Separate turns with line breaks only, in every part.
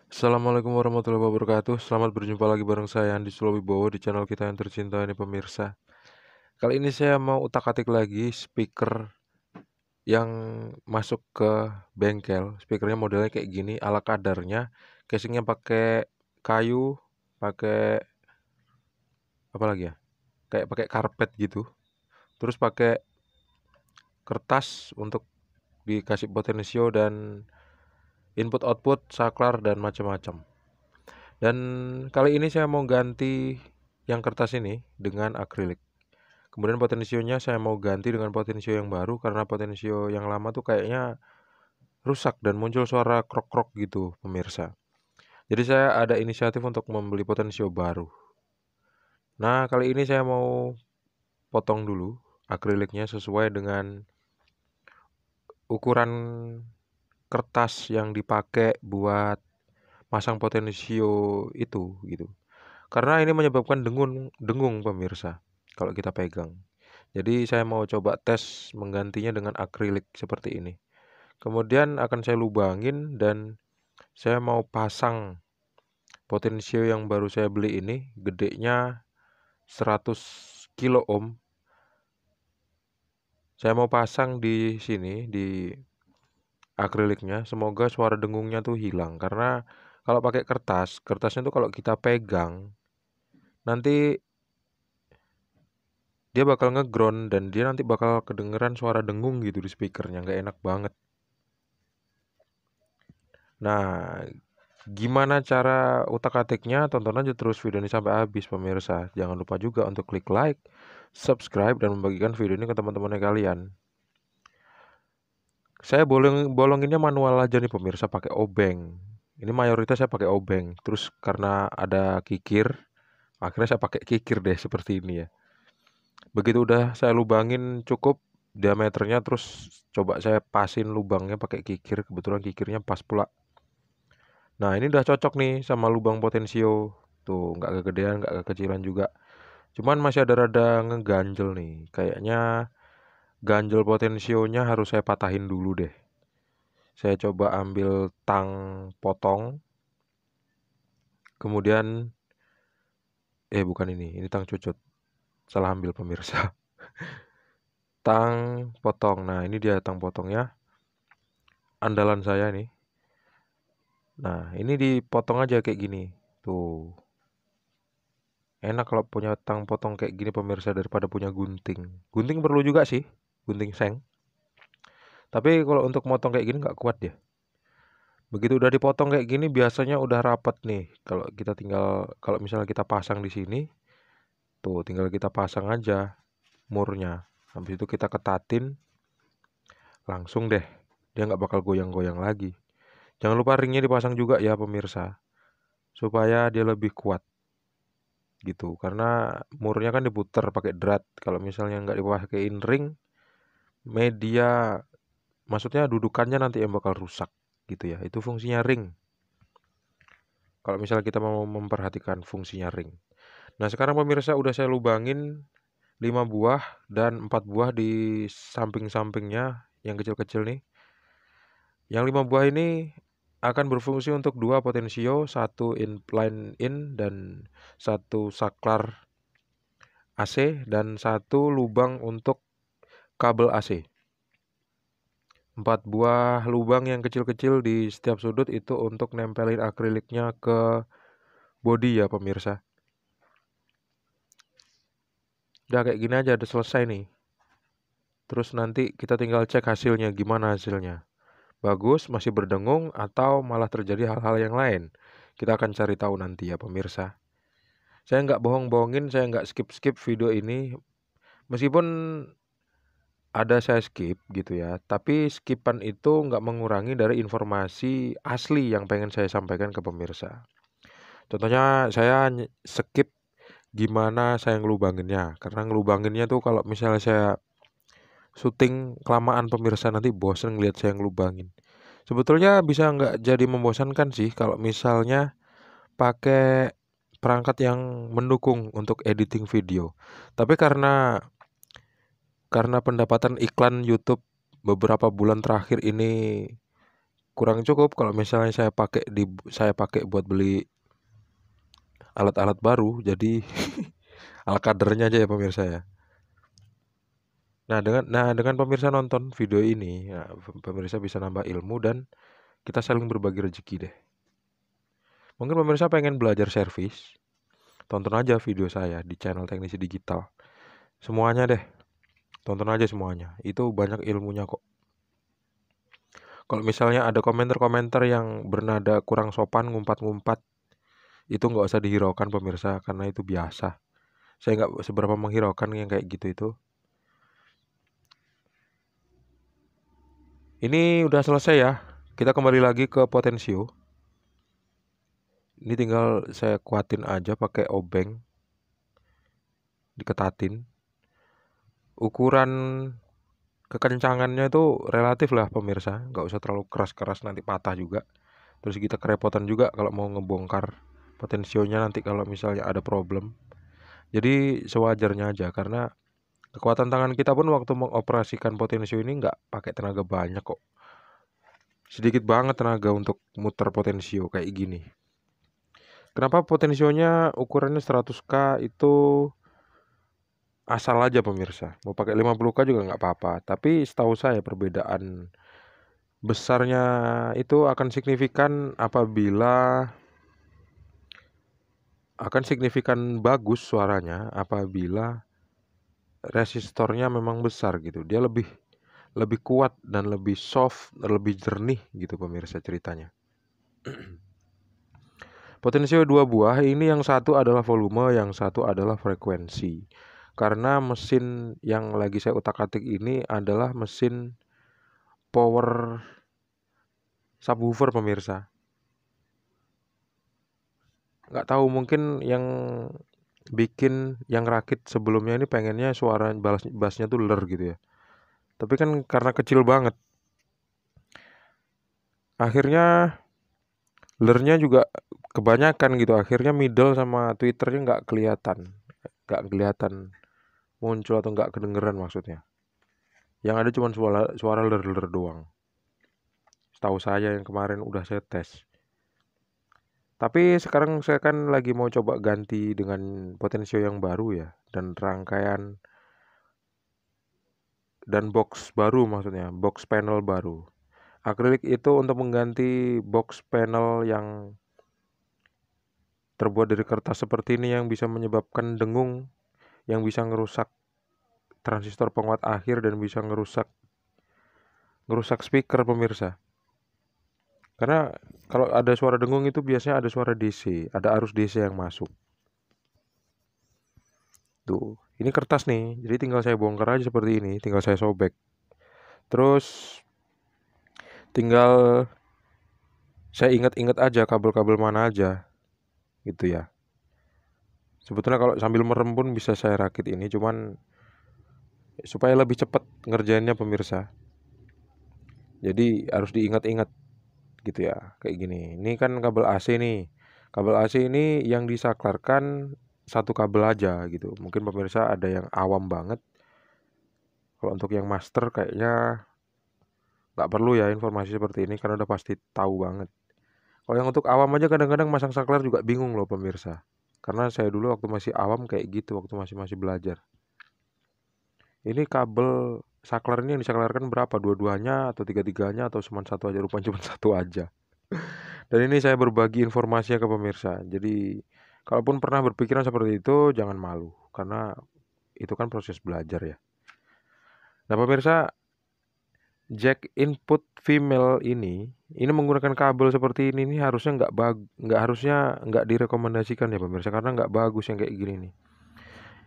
Assalamualaikum warahmatullahi wabarakatuh. Selamat berjumpa lagi bareng saya Andi Sulowibowo di channel kita yang tercinta ini pemirsa. Kali ini saya mau utak-atik lagi speaker yang masuk ke bengkel. Speakernya modelnya kayak gini, ala kadarnya. Casingnya pakai kayu, pakai apa lagi ya? Kayak pakai karpet gitu. Terus pakai kertas untuk dikasih potensio dan input output, saklar dan macam-macam. Dan kali ini saya mau ganti yang kertas ini dengan akrilik. Kemudian potensionya saya mau ganti dengan potensio yang baru karena potensio yang lama tuh kayaknya rusak dan muncul suara krok-krok gitu, pemirsa. Jadi saya ada inisiatif untuk membeli potensio baru. Nah, kali ini saya mau potong dulu akriliknya sesuai dengan ukuran kertas yang dipakai buat masang potensio itu gitu. Karena ini menyebabkan dengung pemirsa kalau kita pegang. Jadi saya mau coba tes menggantinya dengan akrilik seperti ini. Kemudian akan saya lubangin dan saya mau pasang potensio yang baru saya beli ini, gedenya 100 kilo ohm. Saya mau pasang di sini di akriliknya, semoga suara dengungnya tuh hilang karena kalau pakai kertas, kertasnya tuh kalau kita pegang nanti dia bakal ngeground dan dia nanti bakal kedengeran suara dengung gitu di speakernya, nggak enak banget. Nah, gimana cara utak-atiknya? Tonton aja terus video ini sampai habis pemirsa. Jangan lupa juga untuk klik like, subscribe, dan membagikan video ini ke teman-teman kalian. Saya bolonginnya manual aja nih pemirsa pakai obeng. Ini mayoritas saya pakai obeng. Terus karena ada kikir, akhirnya saya pakai kikir deh seperti ini ya. Begitu udah saya lubangin cukup diameternya, terus coba saya pasin lubangnya pakai kikir. Kebetulan kikirnya pas pula. Nah, ini udah cocok nih sama lubang potensio. Tuh, nggak kegedean, nggak kekecilan juga. Cuman masih ada rada ngeganjel nih. Kayaknya ganjel potensionya harus saya patahin dulu deh. Saya coba ambil tang potong. Kemudian, bukan ini tang cucut. Salah ambil pemirsa. Tang potong. Nah, ini dia tang potongnya. Andalan saya nih. Nah, ini dipotong aja kayak gini. Tuh. Enak kalau punya tang potong kayak gini pemirsa daripada punya gunting. Gunting perlu juga sih, gunting seng. Tapi kalau untuk motong kayak gini nggak kuat ya. Begitu udah dipotong kayak gini biasanya udah rapat nih. Kalau misalnya kita pasang di sini, tuh tinggal kita pasang aja murnya. Habis itu kita ketatin, langsung deh. Dia nggak bakal goyang-goyang lagi. Jangan lupa ringnya dipasang juga ya pemirsa, supaya dia lebih kuat gitu. Karena murnya kan diputer pakai drat. Kalau misalnya nggak dipakein ring, media maksudnya dudukannya nanti yang bakal rusak gitu ya. Itu fungsinya ring. Kalau misalnya kita mau memperhatikan fungsinya ring. Nah, sekarang pemirsa udah saya lubangin 5 buah dan 4 buah di samping-sampingnya yang kecil-kecil nih. Yang 5 buah ini akan berfungsi untuk 2 potensio, 1 line in dan 1 saklar AC dan 1 lubang untuk kabel AC. 4 buah lubang yang kecil-kecil di setiap sudut itu untuk nempelin akriliknya ke bodi ya pemirsa. Udah kayak gini aja udah selesai nih. Terus nanti kita tinggal cek hasilnya gimana hasilnya. Bagus, masih berdengung atau malah terjadi hal-hal yang lain. Kita akan cari tahu nanti ya pemirsa. Saya nggak bohong-bohongin, saya nggak skip-skip video ini. Meskipun ada saya skip gitu ya, tapi skipan itu nggak mengurangi dari informasi asli yang pengen saya sampaikan ke pemirsa. Contohnya saya skip gimana saya ngelubanginnya. Karena ngelubanginnya tuh kalau misalnya saya syuting kelamaan pemirsa nanti bosen ngeliat saya ngelubangin. Sebetulnya bisa nggak jadi membosankan sih kalau misalnya pakai perangkat yang mendukung untuk editing video. Tapi karena pendapatan iklan YouTube beberapa bulan terakhir ini kurang cukup kalau misalnya saya pakai buat beli alat-alat baru. Jadi ala kadarnya aja ya pemirsa ya. Nah dengan pemirsa nonton video ini, ya, pemirsa bisa nambah ilmu dan kita saling berbagi rezeki deh. Mungkin pemirsa pengen belajar servis, tonton aja video saya di channel Teknisi Digital. Semuanya deh, tonton aja semuanya. Itu banyak ilmunya kok. Kalau misalnya ada komentar-komentar yang bernada kurang sopan, ngumpat-ngumpat, itu nggak usah dihiraukan pemirsa, karena itu biasa. Saya nggak seberapa menghiraukan yang kayak gitu itu. Ini udah selesai ya. Kita kembali lagi ke potensio. Ini tinggal saya kuatin aja pakai obeng, diketatin. Ukuran kekencangannya itu relatif lah pemirsa, nggak usah terlalu keras-keras nanti patah juga. Terus kita kerepotan juga kalau mau ngebongkar potensionya nanti kalau misalnya ada problem. Jadi sewajarnya aja, karena kekuatan tangan kita pun waktu mengoperasikan potensio ini nggak pakai tenaga banyak kok. Sedikit banget tenaga untuk muter potensio kayak gini. Kenapa potensionya ukurannya 100K itu asal aja pemirsa. Mau pakai 50K juga nggak apa-apa. Tapi setahu saya perbedaan besarnya itu akan signifikan bagus suaranya apabila resistornya memang besar gitu. Dia lebih lebih kuat dan lebih soft, lebih jernih gitu pemirsa ceritanya. Potensio dua buah ini, yang satu adalah volume, yang satu adalah frekuensi. Karena mesin yang lagi saya utak-atik ini adalah mesin power subwoofer pemirsa. Nggak tahu, mungkin yang rakit sebelumnya ini pengennya suara bassnya tuh ler gitu ya. Tapi kan karena kecil banget, akhirnya lernya juga kebanyakan gitu. Akhirnya middle sama twitternya nggak kelihatan muncul atau nggak kedengeran maksudnya. Yang ada cuma suara ler-ler doang. Setahu saya yang kemarin udah saya tes. Tapi sekarang saya kan lagi mau coba ganti dengan potensio yang baru ya, dan rangkaian dan box baru, maksudnya box panel baru. Akrilik itu untuk mengganti box panel yang terbuat dari kertas seperti ini yang bisa menyebabkan dengung, yang bisa ngerusak transistor penguat akhir dan bisa ngerusak speaker pemirsa. Karena kalau ada suara dengung itu biasanya ada suara DC, ada arus DC yang masuk. Tuh, ini kertas nih, jadi tinggal saya bongkar aja seperti ini, tinggal saya sobek. Terus tinggal saya ingat-ingat aja kabel-kabel mana aja gitu ya. Sebetulnya kalau sambil merem pun bisa saya rakit ini, cuman supaya lebih cepat ngerjainnya pemirsa. Jadi harus diingat-ingat gitu ya, kayak gini. Ini kan kabel AC nih. Kabel AC ini yang disaklarkan satu kabel aja gitu. Mungkin pemirsa ada yang awam banget. Kalau untuk yang master kayaknya nggak perlu ya informasi seperti ini karena udah pasti tahu banget. Kalau yang untuk awam aja kadang-kadang masang saklar juga bingung loh pemirsa. Karena saya dulu waktu masih awam kayak gitu, waktu masih belajar. Ini kabel saklar ini yang disaklarkan berapa? Dua-duanya atau tiga-tiganya atau cuma satu aja? Rupanya cuma satu aja. Dan ini saya berbagi informasinya ke pemirsa. Jadi, kalaupun pernah berpikiran seperti itu, jangan malu. Karena itu kan proses belajar ya. Nah pemirsa, jack input female ini menggunakan kabel seperti ini harusnya nggak direkomendasikan ya pemirsa, karena nggak bagus yang kayak gini nih.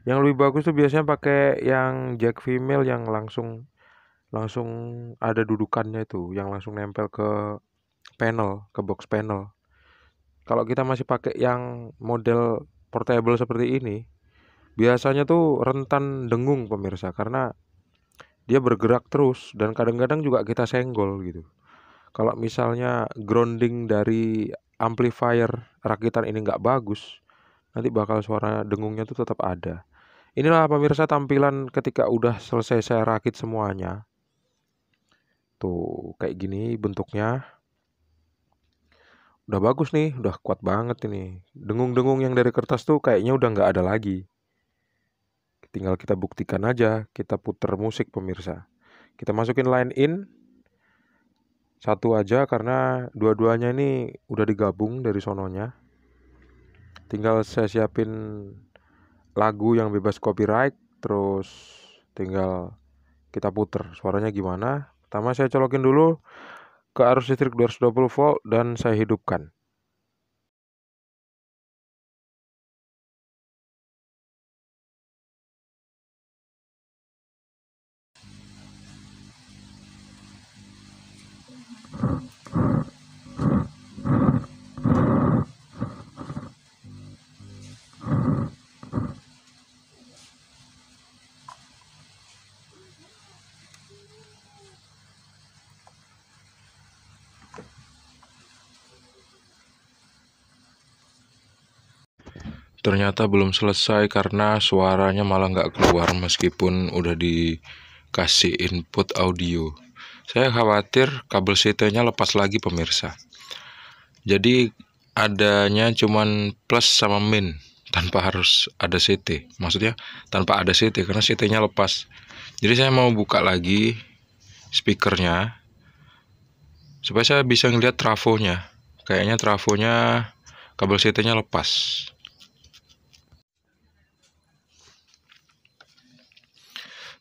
Yang lebih bagus tuh biasanya pakai yang jack female yang langsung ada dudukannya itu, yang langsung nempel ke box panel. Kalau kita masih pakai yang model portable seperti ini, biasanya tuh rentan dengung pemirsa, karena dia bergerak terus dan kadang-kadang juga kita senggol gitu. Kalau misalnya grounding dari amplifier rakitan ini nggak bagus, nanti bakal suara dengungnya tuh tetap ada. Inilah pemirsa tampilan ketika udah selesai saya rakit semuanya. Tuh kayak gini bentuknya. udah bagus nih, udah kuat banget ini. Dengung-dengung yang dari kertas tuh kayaknya udah nggak ada lagi. Tinggal kita buktikan aja, kita puter musik pemirsa. Kita masukin line in satu aja karena dua-duanya ini udah digabung dari sononya. Tinggal saya siapin lagu yang bebas copyright, terus tinggal kita puter. Suaranya gimana? Pertama saya colokin dulu ke arus listrik 220 volt dan saya hidupkan. Ternyata belum selesai karena suaranya malah nggak keluar meskipun udah dikasih input audio. Saya khawatir kabel CT-nya lepas lagi pemirsa. Jadi adanya cuman plus sama min tanpa harus ada CT. Maksudnya tanpa ada CT karena CT-nya lepas. Jadi saya mau buka lagi speakernya supaya saya bisa ngeliat trafonya. Kayaknya trafonya kabel CT-nya lepas.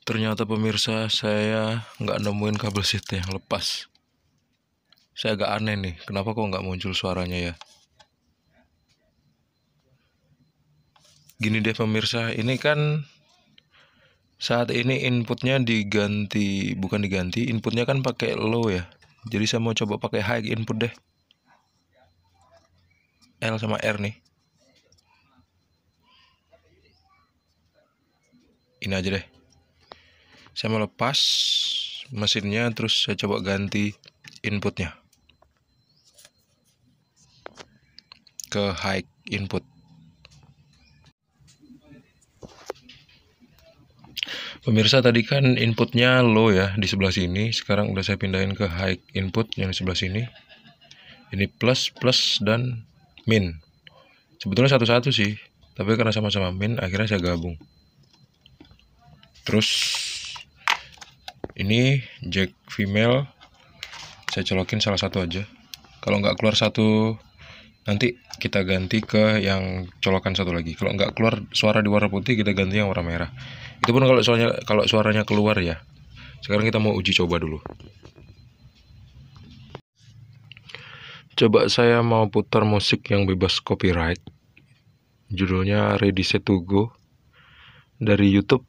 Ternyata pemirsa saya nggak nemuin kabel CT yang lepas. Saya agak aneh nih, kenapa kok nggak muncul suaranya ya? Gini deh pemirsa, ini kan saat ini inputnya diganti, bukan diganti, inputnya kan pakai low ya. Jadi saya mau coba pakai high input deh. L sama R nih. Ini aja deh. Saya mau lepas mesinnya, terus saya coba ganti inputnya ke high input. Pemirsa tadi kan inputnya low ya di sebelah sini. Sekarang udah saya pindahin ke high input yang di sebelah sini. Ini plus, plus, dan min. Sebetulnya satu-satu sih, tapi karena sama-sama min akhirnya saya gabung. Terus ini jack female saya colokin salah satu aja. Kalau nggak keluar satu, nanti kita ganti ke yang colokan satu lagi. Kalau nggak keluar suara di warna putih, kita ganti yang warna merah. Itu pun kalau suaranya keluar ya. Sekarang kita mau uji coba dulu. Coba saya mau putar musik yang bebas copyright. Judulnya Ready Set to Go dari YouTube.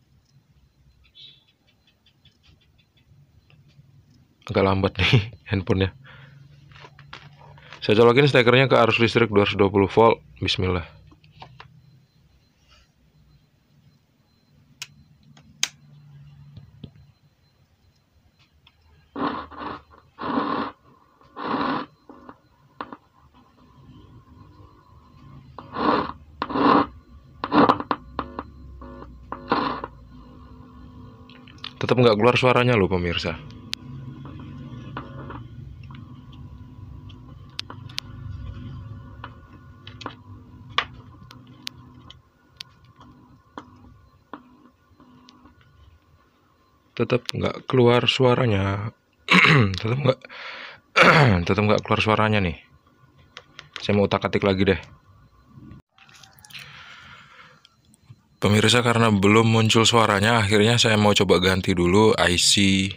Agak lambat nih handphonenya. Saya colokin stekernya ke arus listrik 220 volt. Bismillah. Tetap nggak keluar suaranya loh pemirsa. Tetap nggak keluar suaranya. tetap nggak keluar suaranya nih. Saya mau utak-atik lagi deh. Pemirsa, karena belum muncul suaranya, akhirnya saya mau coba ganti dulu IC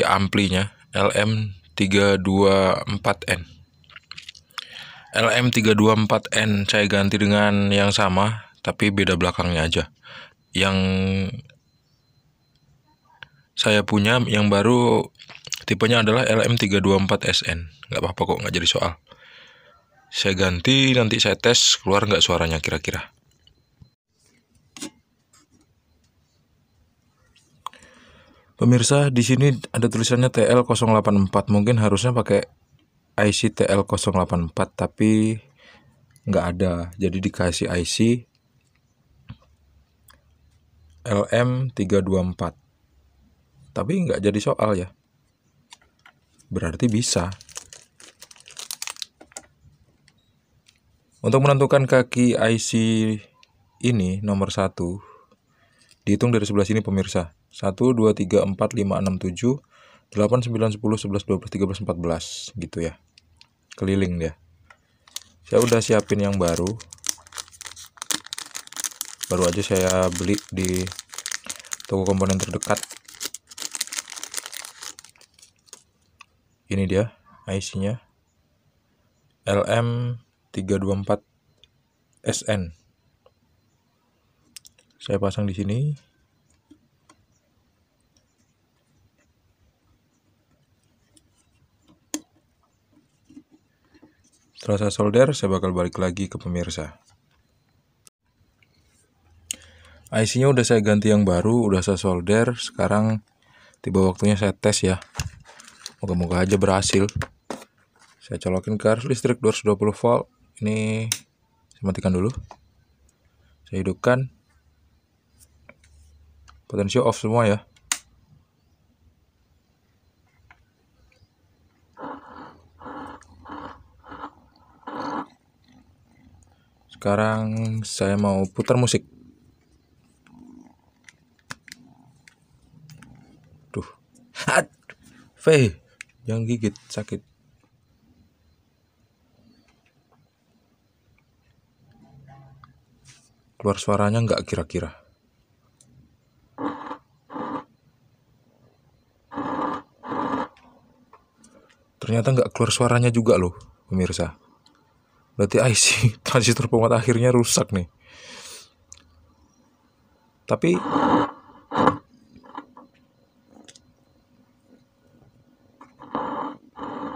amplinya LM324N. LM324N saya ganti dengan yang sama, tapi beda belakangnya aja. Yang saya punya yang baru tipenya adalah LM324SN. Nggak apa-apa kok, nggak jadi soal. Saya ganti, nanti saya tes keluar nggak suaranya kira-kira. Pemirsa, di sini ada tulisannya TL084. Mungkin harusnya pakai IC TL084, tapi nggak ada. Jadi dikasih IC LM324. Tapi nggak jadi soal ya. Berarti bisa. Untuk menentukan kaki IC ini nomor 1, dihitung dari sebelah sini pemirsa. 1, 2, 3, 4, 5, 6, 7, 8, 9, 10, 11, 12, 13, 14 gitu ya. Keliling dia. Saya udah siapin yang baru. Baru aja saya beli di toko komponen terdekat. Ini dia IC-nya. LM324SN. Saya pasang di sini. Setelah saya solder, saya bakal balik lagi ke pemirsa. IC-nya udah saya ganti yang baru, udah saya solder. Sekarang tiba waktunya saya tes ya. Moga-moga aja berhasil. Saya colokin ke arus listrik 220 volt. Ini saya matikan dulu. Saya hidupkan. Potensio off semua ya. Sekarang saya mau putar musik. Tuh. Jangan gigit, sakit. Keluar suaranya nggak kira-kira? Ternyata nggak keluar suaranya juga loh, pemirsa. Berarti IC transistor penguat akhirnya rusak nih. Tapi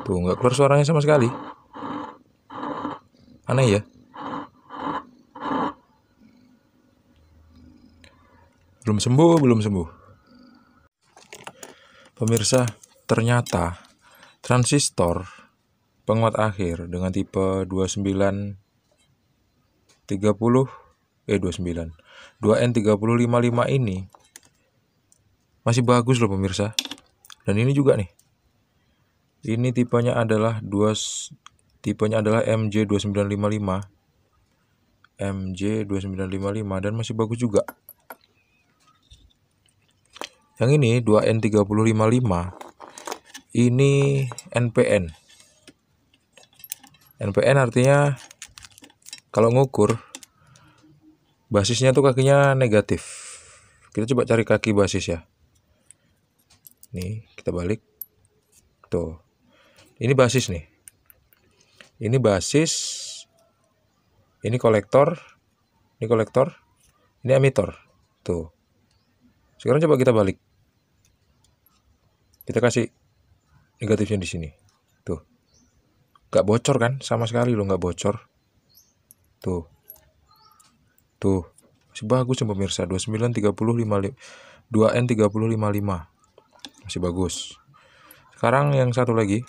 tuh nggak keluar suaranya sama sekali. Aneh ya. Belum sembuh. Pemirsa, ternyata transistor penguat akhir dengan tipe 2N3555 ini masih bagus loh pemirsa. Dan ini juga nih. Ini tipenya adalah MJ2955. MJ2955 dan masih bagus juga. Yang ini 2N3055 ini NPN. NPN artinya kalau ngukur basisnya tuh kakinya negatif. Kita coba cari kaki basis ya. Nih, kita balik. Tuh. Ini basis nih. Ini basis. Ini kolektor. Ini kolektor. Ini emitor. Tuh. Sekarang coba kita balik. Kita kasih negatifnya di sini. Tuh. Gak bocor kan? Sama sekali loh gak bocor. Tuh. Tuh. Masih bagus ya pemirsa. 2N3055. Masih bagus. Sekarang yang satu lagi.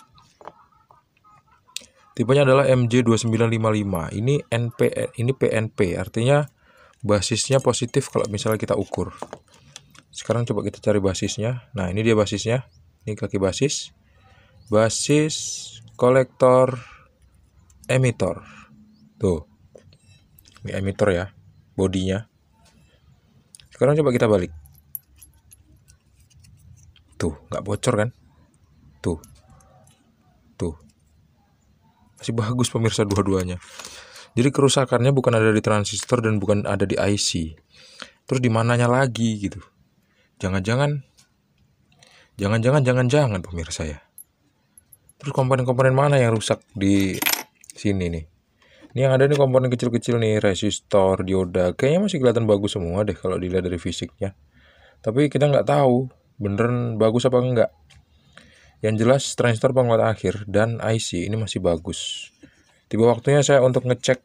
Tipenya adalah MJ2955. Ini NPN, ini PNP. Artinya basisnya positif kalau misalnya kita ukur. Sekarang coba kita cari basisnya. Nah, ini dia basisnya. Ini kaki basis. Basis kolektor emitor. Tuh. Ini emitor ya. Bodinya. Sekarang coba kita balik. Tuh, nggak bocor kan? Tuh. Tuh. Masih bagus pemirsa dua-duanya. Jadi kerusakannya bukan ada di transistor dan bukan ada di IC. Terus di mananya lagi gitu. Jangan-jangan pemirsa ya. Terus komponen-komponen mana yang rusak di sini nih? Ini yang ada nih komponen kecil-kecil nih, resistor, dioda. Kayaknya masih kelihatan bagus semua deh kalau dilihat dari fisiknya. Tapi kita nggak tahu beneran bagus apa enggak. Yang jelas transistor penguat akhir dan IC ini masih bagus. Tiba waktunya saya untuk ngecek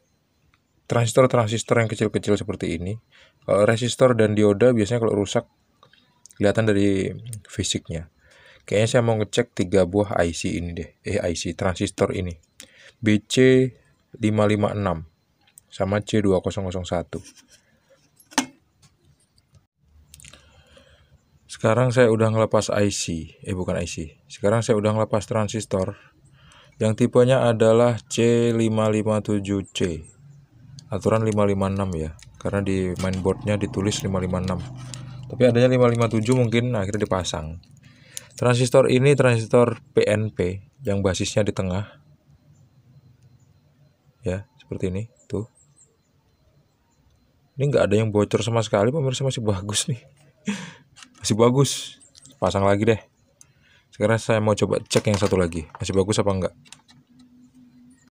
transistor-transistor yang kecil-kecil seperti ini. Kalau resistor dan dioda biasanya kalau rusak kelihatan dari fisiknya. Kayaknya saya mau ngecek 3 buah IC ini deh. IC transistor ini. BC556 sama C2001. Sekarang saya udah ngelepas IC. Bukan IC. Sekarang saya udah ngelepas transistor. Yang tipenya adalah C557C. aturan 556 ya, karena di mainboardnya ditulis 556, tapi adanya 557 mungkin akhirnya dipasang. Transistor ini transistor PNP yang basisnya di tengah ya, seperti ini tuh. Ini nggak ada yang bocor sama sekali pemirsa, masih bagus nih. Masih bagus. Pasang lagi deh. Sekarang saya mau coba cek yang satu lagi, masih bagus apa enggak.